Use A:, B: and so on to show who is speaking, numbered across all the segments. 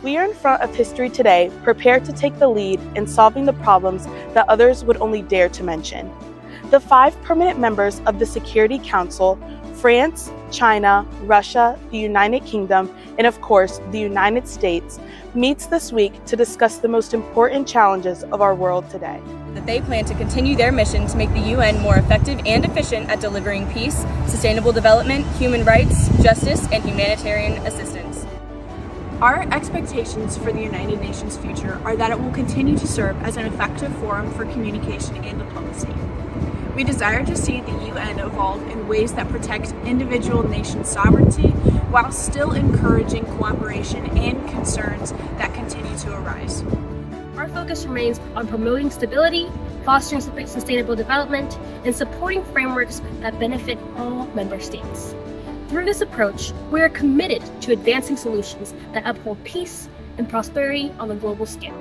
A: We are in front of history today, prepared to take the lead in solving the problems that others would only dare to mention. The 5 permanent members of the Security Council, France, China, Russia, the United Kingdom, and of course, the United States, meets this week to discuss the most important challenges of our world today.
B: That they plan to continue their mission to make the UN more effective and efficient at delivering peace, sustainable development, human rights, justice, and humanitarian assistance.
C: Our expectations for the United Nations' future are that it will continue to serve as an effective forum for communication and diplomacy. We desire to see the UN evolve in ways that protect individual nation sovereignty while still encouraging cooperation and concerns that continue to arise.
D: Our focus remains on promoting stability, fostering sustainable development, and supporting frameworks that benefit all member states. Through this approach, we are committed to advancing solutions that uphold peace and prosperity on a global scale.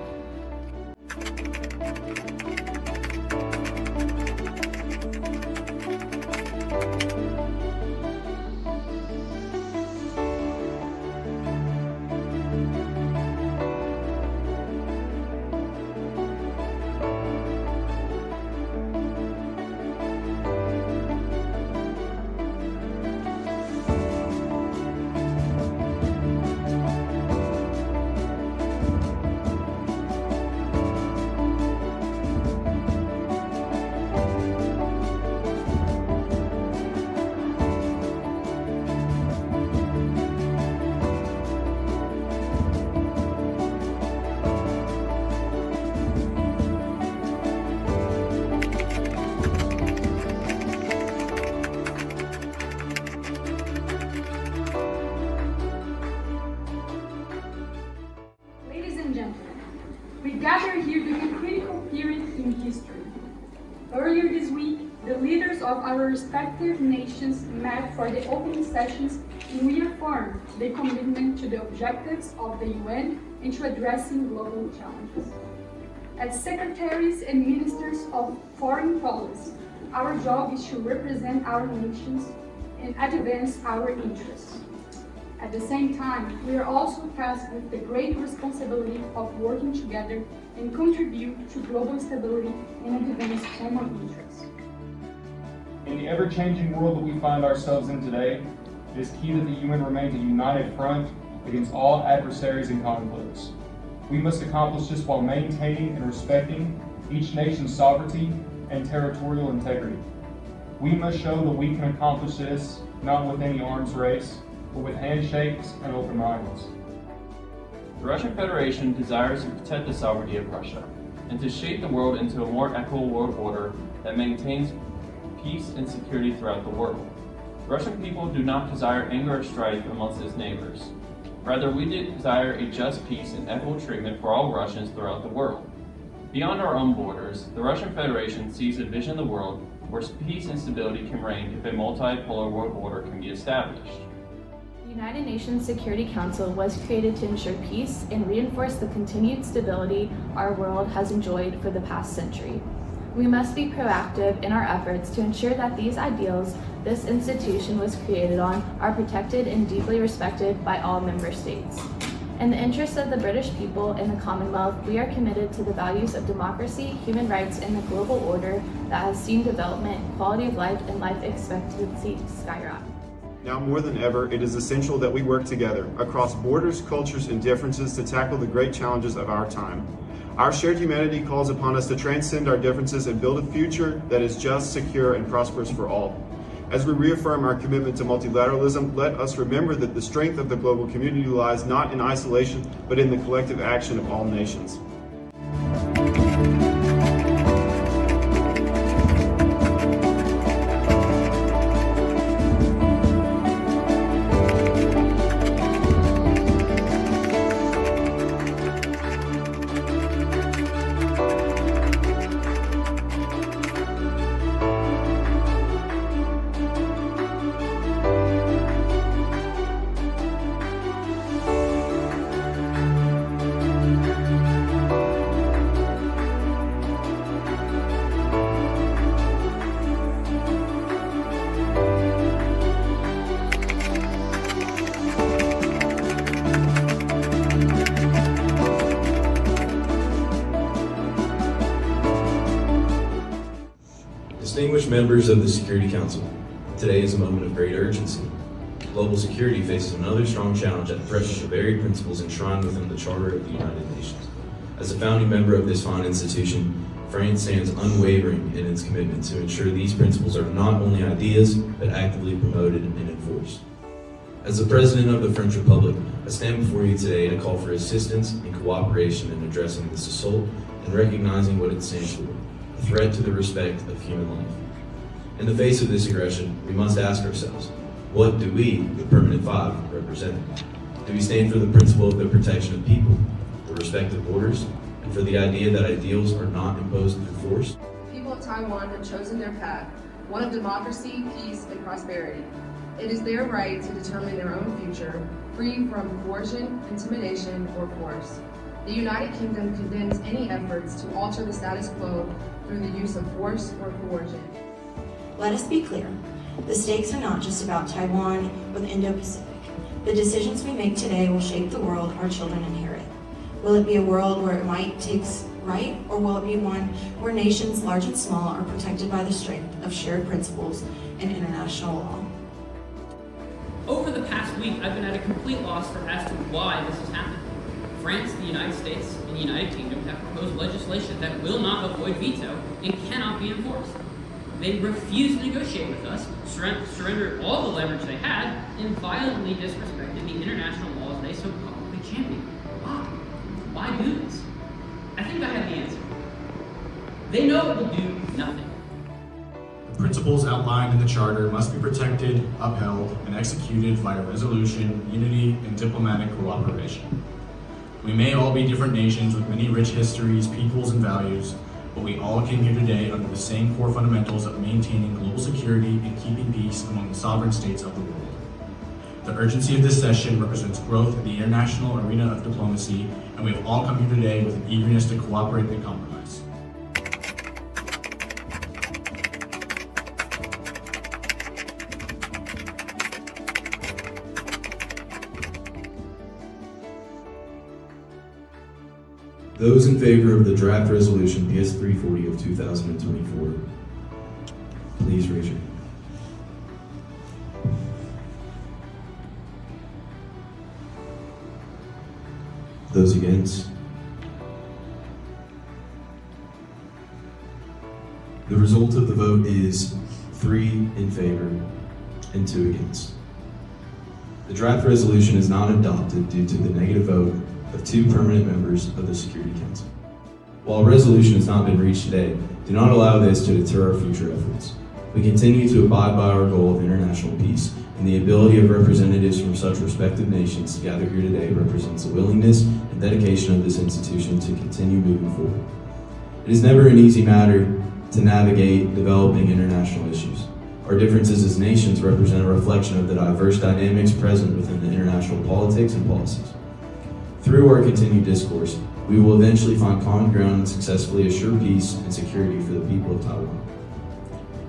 E: We gather here during a critical period in history. Earlier this week, the leaders of our respective nations met for the opening sessions and reaffirmed their commitment to the objectives of the UN and to addressing global challenges. As secretaries and ministers of foreign policy, our job is to represent our nations and advance our interests. At the same time, we are also tasked with the great responsibility of working together and contribute to global stability and advance common interests.
F: In the ever-changing world that we find ourselves in today, it is key that the UN remains a united front against all adversaries and conflicts. We must accomplish this while maintaining and respecting each nation's sovereignty and territorial integrity. We must show that we can accomplish this not with any arms race, but with handshakes and open minds.
G: The Russian Federation desires to protect the sovereignty of Russia and to shape the world into a more equitable world order that maintains peace and security throughout the world. The Russian people do not desire anger or strife amongst its neighbors. Rather, we desire a just peace and equitable treatment for all Russians throughout the world. Beyond our own borders, the Russian Federation sees a vision of the world where peace and stability can reign if a multipolar world order can be established.
H: The United Nations Security Council was created to ensure peace and reinforce the continued stability our world has enjoyed for the past century. We must be proactive in our efforts to ensure that these ideals this institution was created on are protected and deeply respected by all member states. In the interests of the British people and the Commonwealth, we are committed to the values of democracy, human rights, and the global order that has seen development, quality of life, and life expectancy skyrocket.
I: Now more than ever, it is essential that we work together across borders, cultures, and differences to tackle the great challenges of our time. Our shared humanity calls upon us to transcend our differences and build a future that is just, secure, and prosperous for all. As we reaffirm our commitment to multilateralism, let us remember that the strength of the global community lies not in isolation, but in the collective action of all nations.
J: Distinguished members of the Security Council, today is a moment of great urgency. Global security faces another strong challenge that threatens the very principles enshrined within the Charter of the United Nations. As a founding member of this fine institution, France stands unwavering in its commitment to ensure these principles are not only ideas, but actively promoted and enforced. As the President of the French Republic, I stand before you today to call for assistance and cooperation in addressing this assault and recognizing what it stands for, a threat to the respect of human life. In the face of this aggression, we must ask ourselves, what do we, the Permanent Five, represent? Do we stand for the principle of the protection of people, the respect of borders, and for the idea that ideals are not imposed through force?
K: The people of Taiwan have chosen their path, one of democracy, peace, and prosperity. It is their right to determine their own future, free from coercion, intimidation, or force. The United Kingdom condemns any efforts to alter the status quo through the use of force or coercion.
L: Let us be clear. The stakes are not just about Taiwan or the Indo-Pacific. The decisions we make today will shape the world our children inherit. Will it be a world where might takes right, or will it be one where nations large and small are protected by the strength of shared principles and international law?
M: Over the past week, I've been at a complete loss as to why this has happened. France, the United States, and the United Kingdom have proposed legislation that will not avoid veto and cannot be enforced. They refused to negotiate with us, surrendered all the leverage they had, and violently disrespected the international laws they so publicly championed. Why? Why do this? I think I have the answer. They know it will do nothing.
N: The principles outlined in the Charter must be protected, upheld, and executed via resolution, unity, and diplomatic cooperation. We may all be different nations with many rich histories, peoples, and values, but we all came here today under the same core fundamentals of maintaining global security and keeping peace among the sovereign states of the world. The urgency of this session represents growth in the international arena of diplomacy, and we have all come here today with an eagerness to cooperate and compromise.
J: Those in favor of the draft resolution PS 340 of 2024, please raise your hand. Those against? The result of the vote is 3 in favor and 2 against. The draft resolution is not adopted due to the negative vote of 2 permanent members of the Security Council. While a resolution has not been reached today, do not allow this to deter our future efforts. We continue to abide by our goal of international peace, and the ability of representatives from such respective nations to gather here today represents the willingness and dedication of this institution to continue moving forward. It is never an easy matter to navigate developing international issues. Our differences as nations represent a reflection of the diverse dynamics present within the international politics and policies. Through our continued discourse, we will eventually find common ground and successfully assure peace and security for the people of Taiwan.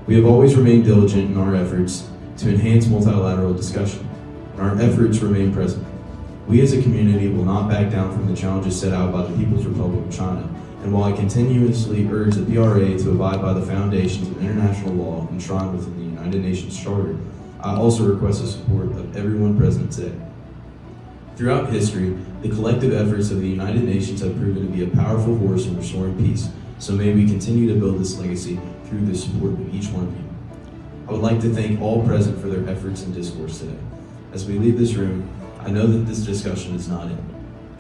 J: We have always remained diligent in our efforts to enhance multilateral discussion, and our efforts remain present. We as a community will not back down from the challenges set out by the People's Republic of China, and while I continuously urge the PRA to abide by the foundations of international law enshrined within the United Nations Charter, I also request the support of everyone present today. Throughout history, the collective efforts of the United Nations have proven to be a powerful force in restoring peace, so may we continue to build this legacy through the support of each one of you. I would like to thank all present for their efforts and discourse today. As we leave this room, I know that this discussion is not it.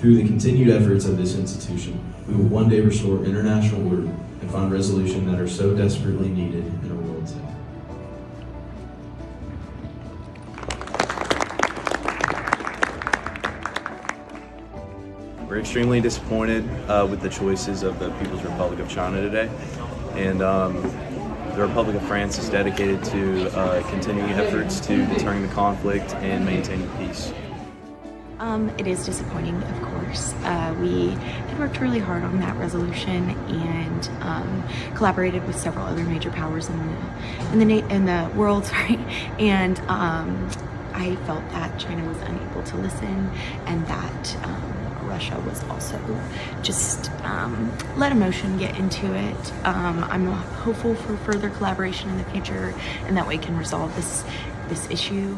J: Through the continued efforts of this institution, we will one day restore international order and find resolution that are so desperately needed in our world today.
O: We're extremely disappointed with the choices of the People's Republic of China today, and the Republic of France is dedicated to continuing efforts to deterring the conflict and maintaining peace.
P: It is disappointing, of course. We had worked really hard on that resolution and collaborated with several other major powers in the world, and I felt that China was unable to listen, and that Russia was also just let emotion get into it. I'm hopeful for further collaboration in the future, and that way can resolve this issue.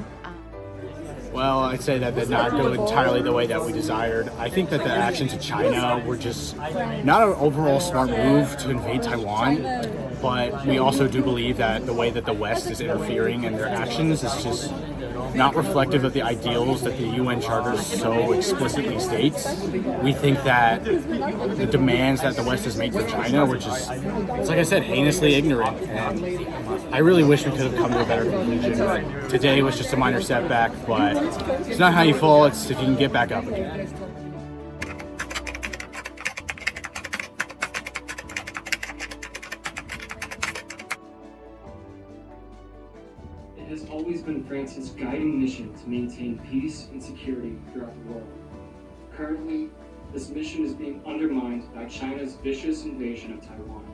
Q: Well, I'd say that did not go entirely the way that we desired. I think that the actions of China were just not an overall smart move to invade Taiwan, but we also do believe that the way that the West is interfering in their actions is just not reflective of the ideals that the UN Charter so explicitly states. We think that the demands that the West has made for China were just, it's like I said, heinously ignorant. And I really wish we could have come to a better conclusion. But today was just a minor setback, but it's not how you fall, it's if you can get back up again.
R: It has always been France's guiding mission to maintain peace and security throughout the world. Currently, this mission is being undermined by China's vicious invasion of Taiwan.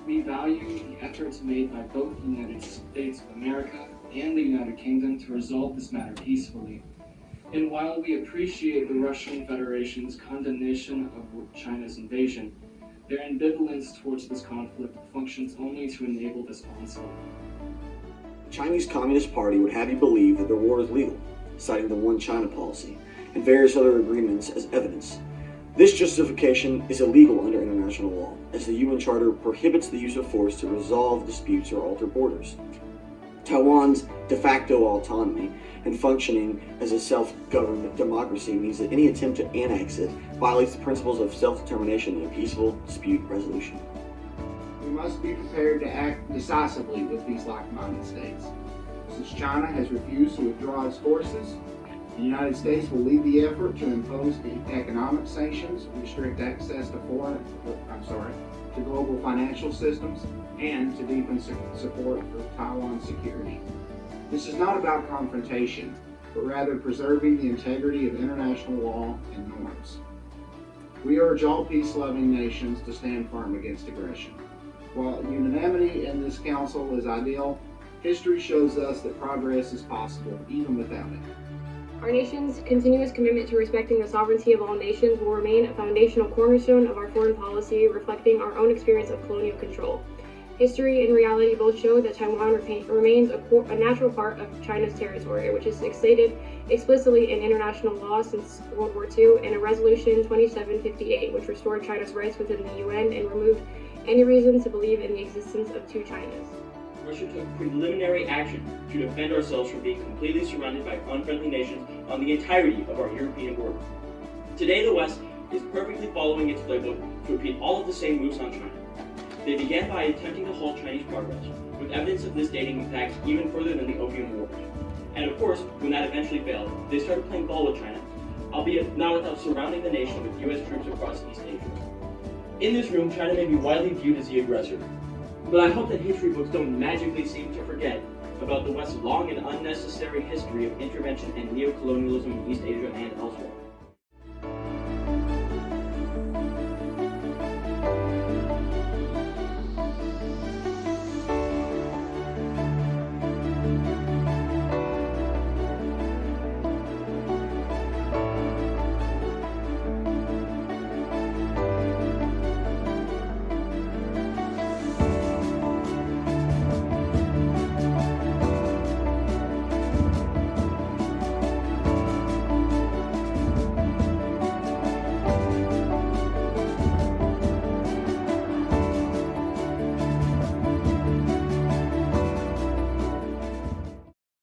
R: We value the efforts made by both the United States of America and the United Kingdom to resolve this matter peacefully. And while we appreciate the Russian Federation's condemnation of China's invasion, their ambivalence towards this conflict functions only to enable this onslaught.
S: The Chinese Communist Party would have you believe that the war is legal, citing the One China policy and various other agreements as evidence. This justification is illegal under international law, as the UN Charter prohibits the use of force to resolve disputes or alter borders. Taiwan's de facto autonomy and functioning as a self-governed democracy means that any attempt to annex it violates the principles of self-determination and peaceful dispute resolution.
T: We must be prepared to act decisively with these like-minded states. Since China has refused to withdraw its forces, the United States will lead the effort to impose economic sanctions, restrict access to global financial systems, and to deepen support for Taiwan's security. This is not about confrontation, but rather preserving the integrity of international law and norms. We urge all peace-loving nations to stand firm against aggression. While unanimity in this council is ideal, history shows us that progress is possible even without it.
U: Our nation's continuous commitment to respecting the sovereignty of all nations will remain a foundational cornerstone of our foreign policy, reflecting our own experience of colonial control. History and reality both show that Taiwan remains a natural part of China's territory, which is stated explicitly in international law since World War II and a Resolution 2758, which restored China's rights within the UN and removed any reason to believe in the existence of two Chinas.
V: Russia took preliminary action to defend ourselves from being completely surrounded by unfriendly nations on the entirety of our European border. Today, the West is perfectly following its playbook to repeat all of the same moves on China. They began by attempting to halt Chinese progress, with evidence of this dating back even further than the Opium Wars. And of course, when that eventually failed, they started playing ball with China, albeit not without surrounding the nation with US troops across East Asia. In this room, China may be widely viewed as the aggressor, but I hope that history books don't magically seem to forget about the West's long and unnecessary history of intervention and neocolonialism in East Asia and elsewhere.